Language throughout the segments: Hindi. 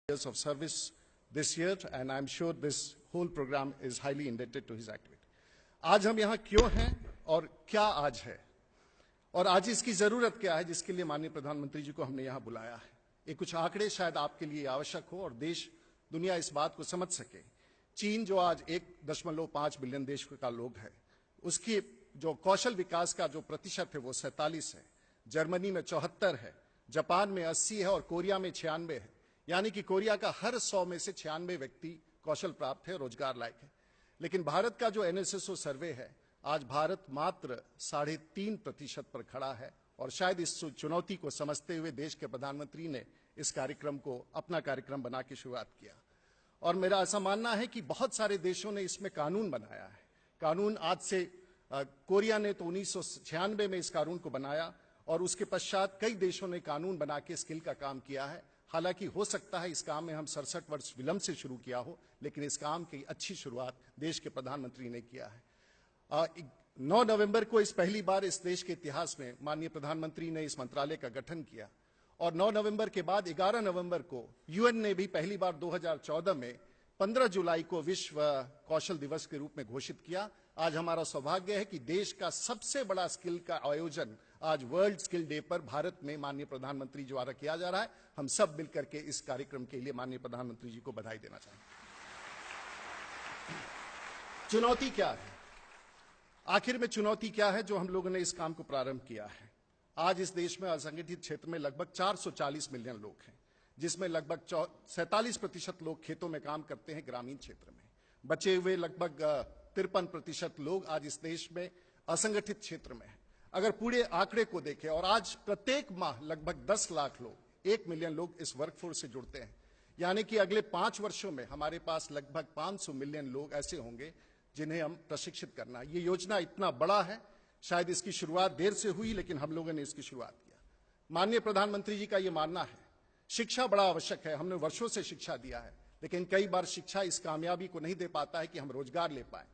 years of service this year, and I'm sure this whole program is highly indebted to his activity. आज हम यहाँ क्यों हैं और क्या आज है और आज इसकी जरूरत क्या है, जिसके लिए माननीय प्रधानमंत्री जी को हमने यहाँ बुलाया है। ये कुछ आंकड़े शायद आपके लिए आवश्यक हो और देश दुनिया इस बात को समझ सके। चीन जो आज 1.5 बिलियन देश का लोग है, उसकी जो कौशल विकास का जो प्रतिशत है वो 47 है, जर्मनी में 74 है, जापान में 80 है और कोरिया में 96 है। यानी कि कोरिया का हर 100 में से 96 व्यक्ति कौशल प्राप्त है, रोजगार लायक है। लेकिन भारत का जो एनएसएसओ सर्वे है, आज भारत मात्र 3.5% पर खड़ा है और शायद इस चुनौती को समझते हुए देश के प्रधानमंत्री ने इस कार्यक्रम को अपना कार्यक्रम बना के शुरुआत किया। और मेरा ऐसा मानना है कि बहुत सारे देशों ने इसमें कानून बनाया है। कानून आज से कोरिया ने तो 1996 में इस कानून को बनाया और उसके पश्चात कई देशों ने कानून बना के स्किल का काम किया है। हालांकि हो सकता है इस काम में हम 67 वर्ष विलंब से शुरू किया हो, लेकिन इस काम की अच्छी शुरुआत देश के प्रधानमंत्री ने किया है। 9 नवंबर को इस पहली बार इस देश के इतिहास में माननीय प्रधानमंत्री ने इस मंत्रालय का गठन किया और 9 नवंबर के बाद 11 नवंबर को यूएन ने भी पहली बार 2014 में 15 जुलाई को विश्व कौशल दिवस के रूप में घोषित किया। आज हमारा सौभाग्य है कि देश का सबसे बड़ा स्किल का आयोजन आज वर्ल्ड स्किल डे पर भारत में माननीय प्रधानमंत्री द्वारा किया जा रहा है। हम सब मिलकर के इस कार्यक्रम के लिए माननीय प्रधानमंत्री जी को बधाई देना चाहेंगे। चुनौती क्या है? आखिर में चुनौती क्या है जो हम लोगों ने इस काम को प्रारंभ किया है? आज इस देश में असंगठित क्षेत्र में लगभग 440 मिलियन लोग हैं, जिसमें लगभग 47% लोग खेतों में काम करते हैं ग्रामीण क्षेत्र में। बचे हुए लगभग 53% लोग आज इस देश में असंगठित क्षेत्र में हैं। अगर पूरे आंकड़े को देखें और आज प्रत्येक माह लगभग 10 लाख लोग, 1 मिलियन लोग इस वर्कफोर्स से जुड़ते हैं। यानी कि अगले 5 वर्षों में हमारे पास लगभग 500 मिलियन लोग ऐसे होंगे जिन्हें हम प्रशिक्षित करना। ये योजना इतना बड़ा है, शायद इसकी शुरुआत देर से हुई, लेकिन हम लोगों ने इसकी शुरुआत किया। माननीय प्रधानमंत्री जी का ये मानना है शिक्षा बड़ा आवश्यक है। हमने वर्षों से शिक्षा दिया है, लेकिन कई बार शिक्षा इस कामयाबी को नहीं दे पाता है कि हम रोजगार ले पाए।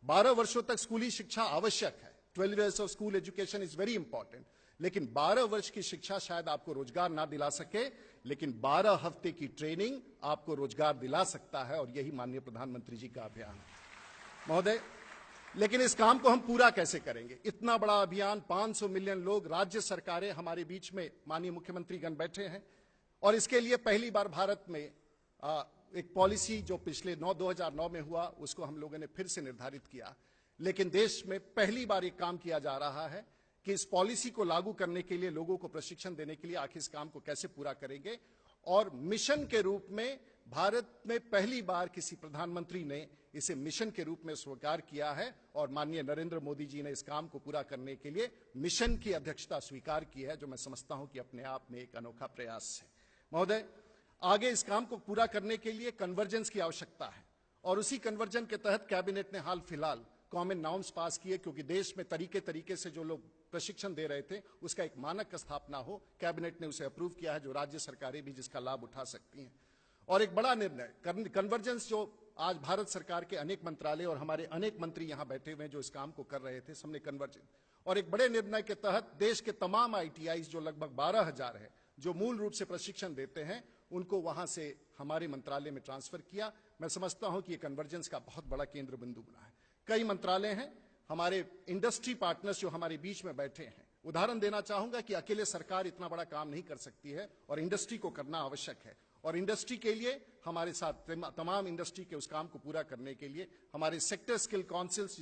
12 वर्षों तक स्कूली शिक्षा आवश्यक है। 12 years of school education is very important, लेकिन 12 वर्ष की शिक्षा शायद आपको रोजगार ना दिला सके, लेकिन 12 हफ्ते की ट्रेनिंग आपको रोजगार दिला सकता है और यही माननीय प्रधानमंत्री जी का अभियान है महोदय। लेकिन इस काम को हम पूरा कैसे करेंगे? इतना बड़ा अभियान, 500 मिलियन लोग, राज्य सरकारें हमारे बीच में, माननीय मुख्यमंत्रीगण बैठे हैं और इसके लिए पहली बार भारत में एक पॉलिसी जो पिछले 2009 में हुआ, उसको हम लोगों ने फिर से निर्धारित किया। लेकिन देश में पहली बार एक काम किया जा रहा है कि इस पॉलिसी को लागू करने के लिए, लोगों को प्रशिक्षण देने के लिए आखिर इस काम को कैसे पूरा करेंगे। और मिशन के रूप में भारत में पहली बार किसी प्रधानमंत्री ने इसे मिशन के रूप में स्वीकार किया है और माननीय नरेंद्र मोदी जी ने इस काम को पूरा करने के लिए मिशन की अध्यक्षता स्वीकार की है, जो मैं समझता हूं कि अपने आप में एक अनोखा प्रयास है। महोदय, आगे इस काम को पूरा करने के लिए कन्वर्जेंस की आवश्यकता है और उसी कन्वर्जन के तहत कैबिनेट ने हाल फिलहाल कॉमन नॉर्म्स पास किए, क्योंकि देश में तरीके से जो लोग प्रशिक्षण दे रहे थे उसका एक मानक का स्थापना हो। कैबिनेट ने उसे अप्रूव किया है, जो राज्य सरकारें भी जिसका लाभ उठा सकती हैं। और एक बड़ा निर्णय कन्वर्जेंस, जो आज भारत सरकार के अनेक मंत्रालय और हमारे अनेक मंत्री यहां बैठे हुए हैं जो इस काम को कर रहे थे, सबने कन्वर्जेंस और एक बड़े निर्णय के तहत देश के तमाम आईटीआईज जो लगभग 12,000 है, जो मूल रूप से प्रशिक्षण देते हैं, उनको वहां से हमारे मंत्रालय में ट्रांसफर किया। मैं समझता हूं कि ये कन्वर्जेंस का बहुत बड़ा केंद्र बिंदु बना है। कई मंत्रालय हैं, हमारे इंडस्ट्री पार्टनर्स जो हमारे बीच में बैठे हैं। उदाहरण देना चाहूंगा कि अकेले सरकार इतना बड़ा काम नहीं कर सकती है और इंडस्ट्री को करना आवश्यक है। और इंडस्ट्री के लिए हमारे साथ तमाम इंडस्ट्री के उस काम को पूरा करने के लिए हमारे सेक्टर स्किल काउंसिल्स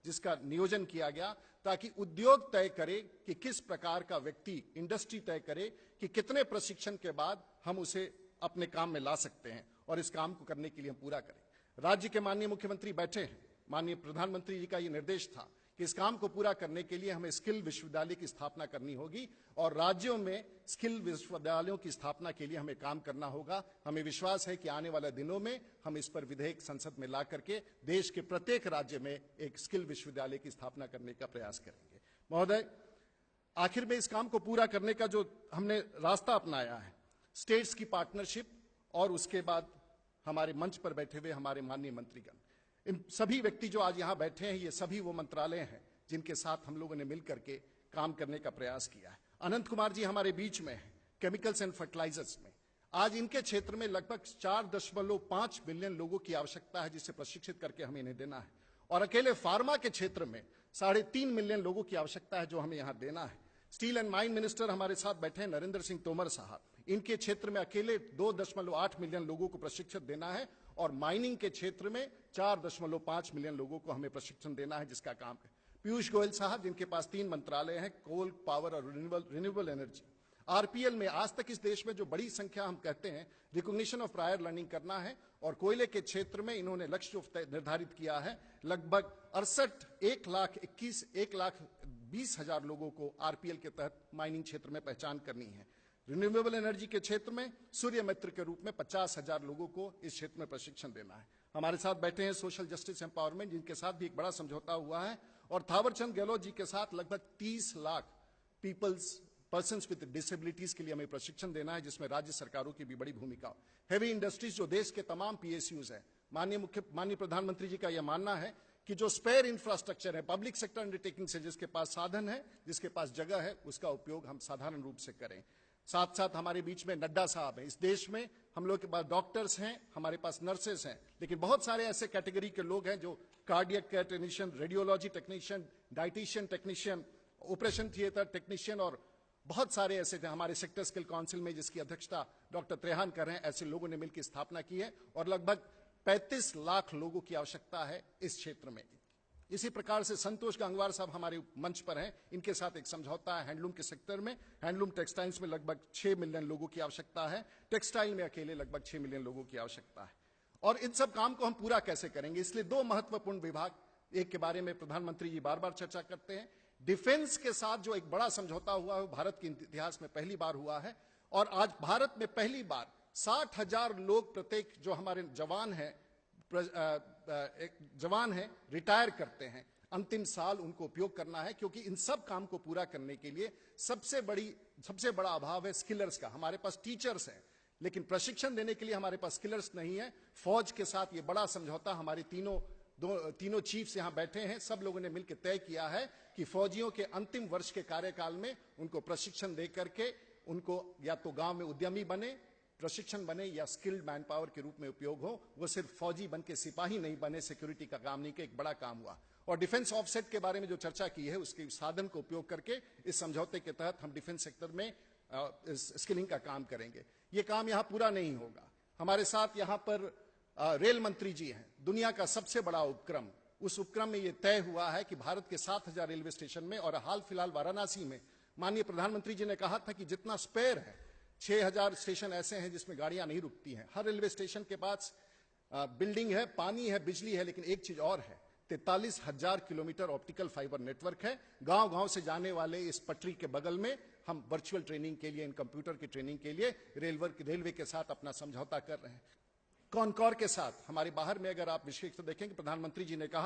जिसका नियोजन किया गया, ताकि उद्योग तय करे कि किस प्रकार का व्यक्ति, इंडस्ट्री तय करे कि कितने प्रशिक्षण के बाद हम उसे अपने काम में ला सकते हैं और इस काम को करने के लिए हम पूरा करें। राज्य के माननीय मुख्यमंत्री बैठे हैं। माननीय प्रधानमंत्री जी का ये निर्देश था कि इस काम को पूरा करने के लिए हमें स्किल विश्वविद्यालय की स्थापना करनी होगी और राज्यों में स्किल विश्वविद्यालयों की स्थापना के लिए हमें काम करना होगा। हमें विश्वास है कि आने वाले दिनों में हम इस पर विधेयक संसद में ला करके देश के प्रत्येक राज्य में एक स्किल विश्वविद्यालय की स्थापना करने का प्रयास करेंगे। महोदय, आखिर में इस काम को पूरा करने का जो हमने रास्ता अपनाया है, स्टेट्स की पार्टनरशिप और उसके बाद हमारे मंच पर बैठे हुए हमारे माननीय मंत्रीगण, इन सभी व्यक्ति जो आज यहां बैठे हैं, ये सभी वो मंत्रालय हैं जिनके साथ हम लोगों ने मिलकर के काम करने का प्रयास किया है। अनंत कुमार जी हमारे बीच में हैं, केमिकल्स एंड फर्टिलाइजर्स में। आज इनके क्षेत्र में लगभग 4.5 मिलियन लोगों की आवश्यकता है, जिसे प्रशिक्षित करके हमें इन्हें देना है। और अकेले फार्मा के क्षेत्र में 3.5 मिलियन लोगों की आवश्यकता है, जो हमें यहां देना है। स्टील एंड माइन मिनिस्टर हमारे साथ बैठे हैं, नरेंद्र सिंह तोमर साहब। इनके क्षेत्र में अकेले 2.8 मिलियन लोगों को प्रशिक्षित देना है, और माइनिंग के क्षेत्र में 4.5 मिलियन लोगों को हमें प्रशिक्षण देना है, जिसका काम है। पीयूष गोयल साहब, जिनके पास 3 मंत्रालय हैं, कोल, पावर और रिन्यूएबल एनर्जी। आरपीएल में आज तक इस देश में जो बड़ी संख्या हम कहते हैं रिकॉग्निशन ऑफ प्रायर लर्निंग करना है, और कोयले के क्षेत्र में इन्होंने लक्ष्य निर्धारित किया है, लगभग 1,20,000 लोगों को आरपीएल के तहत माइनिंग क्षेत्र में पहचान करनी है। रिन्यूएबल एनर्जी के क्षेत्र में सूर्य मित्र के रूप में 50,000 लोगों को इस क्षेत्र में प्रशिक्षण देना है। हमारे साथ बैठे हैं सोशल जस्टिस एम्पावरमेंट, जिनके साथ भी एक बड़ा समझौता हुआ है, और थावरचंद गहलोत जी के साथ लगभग 30 लाख पर्सन्स विद डिसेबिलिटीज के लिए हमें प्रशिक्षण देना है, जिसमें राज्य सरकारों की भी बड़ी भूमिका हो। हेवी इंडस्ट्रीज, जो देश के तमाम पीएसयूज हैं, माननीय प्रधानमंत्री जी का यह मानना है कि जो स्पेयर इंफ्रास्ट्रक्चर है, पब्लिक सेक्टर अंडरटेकिंग से जिसके पास साधन है, जिसके पास जगह है, उसका उपयोग हम साधारण रूप से करें। साथ साथ हमारे बीच में नड्डा साहब हैं। इस देश में हम लोग के पास डॉक्टर्स हैं, हमारे पास नर्सेस हैं, लेकिन बहुत सारे ऐसे कैटेगरी के लोग हैं जो cardiac care technician, radiology technician, dietitian technician, operation theatre technician, और बहुत सारे ऐसे थे। हमारे सेक्टर स्किल काउंसिल में, जिसकी अध्यक्षता डॉक्टर त्रेहान कर रहे हैं, ऐसे लोगों ने मिलकर स्थापना की है, और लगभग 35 लाख लोगों की आवश्यकता है इस क्षेत्र में। इसी प्रकार से संतोष गंगवार साहब हमारे मंच पर हैं, इनके साथ एक समझौता है हैंडलूम के सेक्टर में। हैंडलूम टेक्सटाइल्स में लगभग 6 मिलियन लोगों की आवश्यकता है, टेक्सटाइल में अकेले लगभग 6 मिलियन लोगों की आवश्यकता है। और इन सब काम को हम पूरा कैसे करेंगे, इसलिए 2 महत्वपूर्ण विभाग, एक के बारे में प्रधानमंत्री जी बार बार चर्चा करते हैं। डिफेंस के साथ जो एक बड़ा समझौता हुआ है, भारत के इतिहास में पहली बार हुआ है, और आज भारत में पहली बार 60,000 लोग प्रत्येक जो हमारे जवान हैं रिटायर करते हैं। अंतिम साल उनको उपयोग करना है, क्योंकि इन सब काम को पूरा करने के लिए सबसे बड़ा अभाव है स्किलर्स का। हमारे पास टीचर्स हैं, लेकिन प्रशिक्षण देने के लिए हमारे पास स्किलर्स नहीं है। फौज के साथ ये बड़ा समझौता हमारे तीनों चीफ्स यहां बैठे हैं, सब लोगों ने मिलकर तय किया है कि फौजियों के अंतिम वर्ष के कार्यकाल में उनको प्रशिक्षण दे करके उनको या तो गांव में उद्यमी बने, प्रशिक्षण बने, या स्किल्ड मैन पावर के रूप में उपयोग हो। वो सिर्फ फौजी बन के सिपाही नहीं बने, सिक्योरिटी का काम नहीं, के एक बड़ा काम हुआ। और डिफेंस ऑफसेट के बारे में जो चर्चा की है, उसके साधन को उपयोग करके इस समझौते के तहत हम डिफेंस सेक्टर में स्किलिंग का काम करेंगे। ये काम यहां पूरा नहीं होगा। हमारे साथ यहां पर रेल मंत्री जी हैं। दुनिया का सबसे बड़ा उपक्रम, उस उपक्रम में यह तय हुआ है कि भारत के 7,000 रेलवे स्टेशन में, और हाल फिलहाल वाराणसी में माननीय प्रधानमंत्री जी ने कहा था कि जितना स्पेयर है, 6,000 स्टेशन ऐसे हैं जिसमें गाड़ियां नहीं रुकती हैं। हर रेलवे स्टेशन के पास बिल्डिंग है, पानी है, बिजली है, लेकिन एक चीज और है, 43,000 किलोमीटर ऑप्टिकल फाइबर नेटवर्क है। गांव गांव से जाने वाले इस पटरी के बगल में हम वर्चुअल ट्रेनिंग के लिए, इन कंप्यूटर की ट्रेनिंग के लिए रेलवे के साथ अपना समझौता कर रहे हैं। कॉनकॉर के साथ हमारे बाहर में अगर आप विशेष देखें कि प्रधानमंत्री जी ने कहा